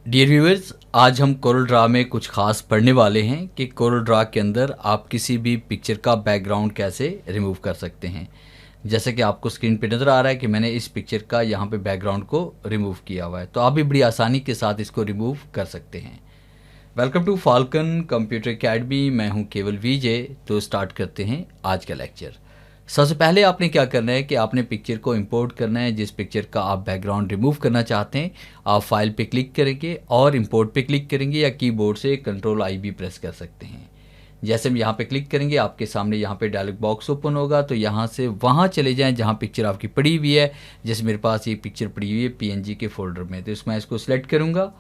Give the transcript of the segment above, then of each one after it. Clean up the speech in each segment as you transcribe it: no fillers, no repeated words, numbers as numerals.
Dear viewers, आज हम Corel Draw में कुछ खास पढ़ने वाले हैं कि कोरल ड्रा के अंदर आप किसी भी पिक्चर का बैकग्राउंड कैसे रिमूव कर सकते हैं। जैसे कि आपको स्क्रीन पे नज़र आ रहा है कि मैंने इस पिक्चर का यहाँ पे बैकग्राउंड को रिमूव किया हुआ है, तो आप भी बड़ी आसानी के साथ इसको रिमूव कर सकते हैं। Welcome to Falcon computer academy, मैं हूँ केवल विजय। तो स्टार्ट करते हैं आज का लेक्चर। सबसे पहले आपने क्या करना है कि आपने पिक्चर को इंपोर्ट करना है। जिस पिक्चर का आप बैकग्राउंड रिमूव करना चाहते हैं, आप फाइल पे क्लिक करेंगे और इंपोर्ट पे क्लिक करेंगे या कीबोर्ड से Ctrl+I भी प्रेस कर सकते हैं। जैसे हम यहाँ पे क्लिक करेंगे, आपके सामने यहाँ पे डायलॉग बॉक्स ओपन होगा, तो यहाँ से वहाँ चले जाएं जहाँ पिक्चर आपकी पड़ी हुई है। जैसे मेरे पास ये पिक्चर पड़ी हुई है PNG के फोल्डर में, तो इसमें इसको सिलेक्ट करूँगा,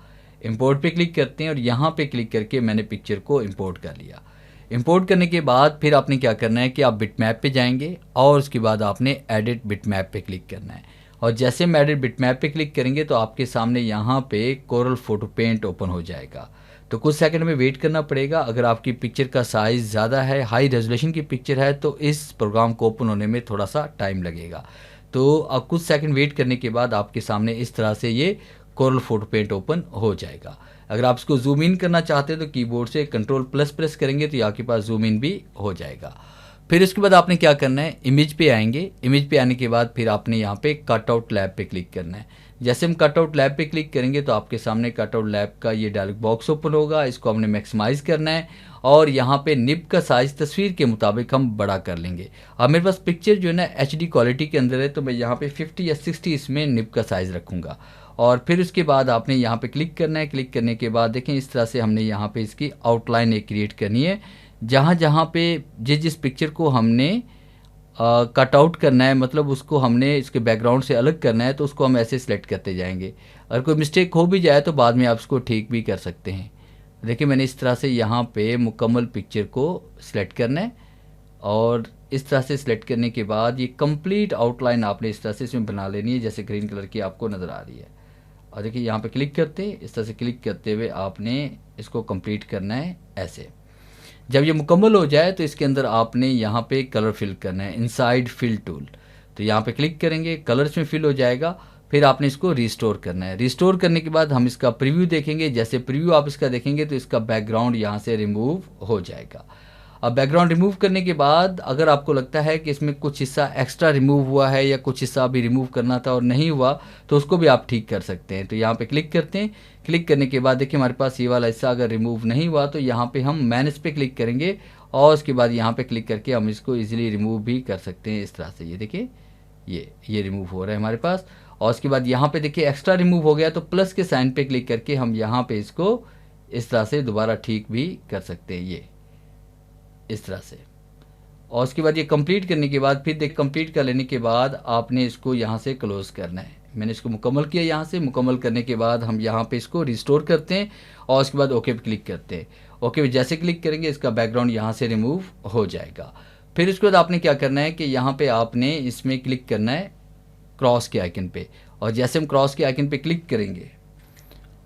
इंपोर्ट पे क्लिक करते हैं और यहाँ पे क्लिक करके मैंने पिक्चर को इंपोर्ट कर लिया। इंपोर्ट करने के बाद फिर आपने क्या करना है कि आप बिटमैप पे जाएंगे और उसके बाद आपने एडिट बिटमैप पे क्लिक करना है। और जैसे हम एडिट बिटमैप पे क्लिक करेंगे तो आपके सामने यहाँ पे कोरल फोटो पेंट ओपन हो जाएगा। तो कुछ सेकंड में वेट करना पड़ेगा। अगर आपकी पिक्चर का साइज़ ज़्यादा है, हाई रेजोल्यूशन की पिक्चर है, तो इस प्रोग्राम को ओपन होने में थोड़ा सा टाइम लगेगा। तो अब कुछ सेकंड वेट करने के बाद आपके सामने इस तरह से ये कोरल फोटो पेंट ओपन हो जाएगा। अगर आप इसको जूम इन करना चाहते हैं तो कीबोर्ड से Ctrl+ प्रेस करेंगे तो आपके पास जूम इन भी हो जाएगा। फिर इसके बाद आपने क्या करना है, इमेज पे आएंगे। इमेज पे आने के बाद फिर आपने यहाँ पे कटआउट लैब पे क्लिक करना है। जैसे हम कटआउट लैब पे क्लिक करेंगे तो आपके सामने कटआउट लैब का ये डायलॉग बॉक्स ओपन होगा। इसको हमने मैक्सिमाइज करना है और यहाँ पे निब का साइज़ तस्वीर के मुताबिक हम बड़ा कर लेंगे। अब मेरे पास पिक्चर जो है ना HD क्वालिटी के अंदर है, तो मैं यहाँ पे 50 या 60 इसमें निब का साइज़ रखूँगा। और फिर उसके बाद आपने यहाँ पे क्लिक करना है। क्लिक करने के बाद देखें इस तरह से हमने यहाँ पे इसकी आउटलाइन एक क्रिएट करनी है। जहाँ जहाँ पे जिस पिक्चर को हमने कट आउट करना है, मतलब उसको हमने इसके बैकग्राउंड से अलग करना है, तो उसको हम ऐसे सिलेक्ट करते जाएंगे। अगर कोई मिस्टेक हो भी जाए तो बाद में आप उसको ठीक भी कर सकते हैं। देखिए मैंने इस तरह से यहाँ पे मुकम्मल पिक्चर को सिलेक्ट करना है और इस तरह से सिलेक्ट करने के बाद ये कंप्लीट आउटलाइन आपने इस तरह से इसमें बना लेनी है, जैसे ग्रीन कलर की आपको नज़र आ रही है। और देखिए यहाँ पे क्लिक करते, इस तरह से क्लिक करते हुए आपने इसको कंप्लीट करना है ऐसे। जब ये मुकम्मल हो जाए तो इसके अंदर आपने यहाँ पे कलर फिल करना है, इनसाइड फिल टूल। तो यहाँ पे क्लिक करेंगे, कलर इसमें फिल हो जाएगा। फिर आपने इसको रिस्टोर करना है। रिस्टोर करने के बाद हम इसका प्रीव्यू देखेंगे। जैसे प्रीव्यू आप इसका देखेंगे तो इसका बैकग्राउंड यहाँ से रिमूव हो जाएगा। अब बैकग्राउंड रिमूव करने के बाद अगर आपको लगता है कि इसमें कुछ हिस्सा एक्स्ट्रा रिमूव हुआ है या कुछ हिस्सा अभी रिमूव करना था और नहीं हुआ, तो उसको भी आप ठीक कर सकते हैं। तो यहाँ पे क्लिक करते हैं। क्लिक करने के बाद देखिए हमारे पास ये वाला हिस्सा अगर रिमूव नहीं हुआ तो यहाँ पे हम मैनेज पे क्लिक करेंगे और उसके बाद यहाँ पे क्लिक करके हम इसको ईजिली रिमूव भी कर सकते हैं। इस तरह से ये देखिए ये रिमूव हो रहा है हमारे पास। और उसके बाद यहाँ पे देखिए एक्स्ट्रा रिमूव हो गया, तो प्लस के साइन पे क्लिक करके हम यहाँ पे इसको इस तरह से दोबारा ठीक भी कर सकते हैं, ये इस तरह से। और उसके बाद ये कंप्लीट करने के बाद फिर कंप्लीट कर लेने के बाद आपने इसको यहाँ से क्लोज़ करना है। मैंने इसको मुकम्मल किया। यहाँ से मुकम्मल करने के बाद हम यहाँ पे इसको रिस्टोर करते हैं और उसके बाद ओके पे क्लिक करते हैं। ओके पे जैसे क्लिक करेंगे इसका बैकग्राउंड यहाँ से रिमूव हो जाएगा। फिर उसके बाद आपने क्या करना है कि यहाँ पे आपने इसमें क्लिक करना है क्रॉस के आइकन पे। और जैसे हम क्रॉस के आइकन पे क्लिक करेंगे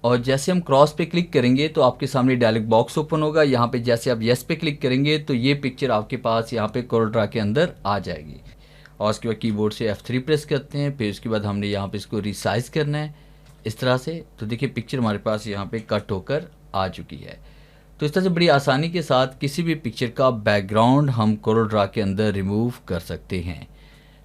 और जैसे हम क्रॉस पे क्लिक करेंगे तो आपके सामने डायलॉग बॉक्स ओपन होगा। यहाँ पे जैसे आप येस पे क्लिक करेंगे तो ये पिक्चर आपके पास यहाँ पे कोरल ड्रा के अंदर आ जाएगी। और उसके बाद कीबोर्ड से F3 प्रेस करते हैं। फिर उसके बाद हमने यहाँ पे इसको रिसाइज करना है इस तरह से। तो देखिए पिक्चर हमारे पास यहाँ पे कट होकर आ चुकी है। तो इस तरह से बड़ी आसानी के साथ किसी भी पिक्चर का बैकग्राउंड हम कोरल ड्रा के अंदर रिमूव कर सकते हैं।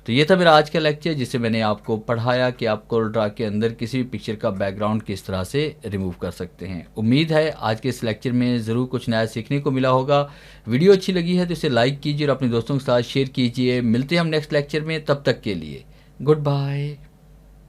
तो ये था मेरा आज का लेक्चर, जिससे मैंने आपको पढ़ाया कि आप कोरल ड्रा के अंदर किसी भी पिक्चर का बैकग्राउंड किस तरह से रिमूव कर सकते हैं। उम्मीद है आज के इस लेक्चर में ज़रूर कुछ नया सीखने को मिला होगा। वीडियो अच्छी लगी है तो इसे लाइक कीजिए और अपने दोस्तों के साथ शेयर कीजिए। मिलते हैं हम नेक्स्ट लेक्चर में, तब तक के लिए गुड बाय।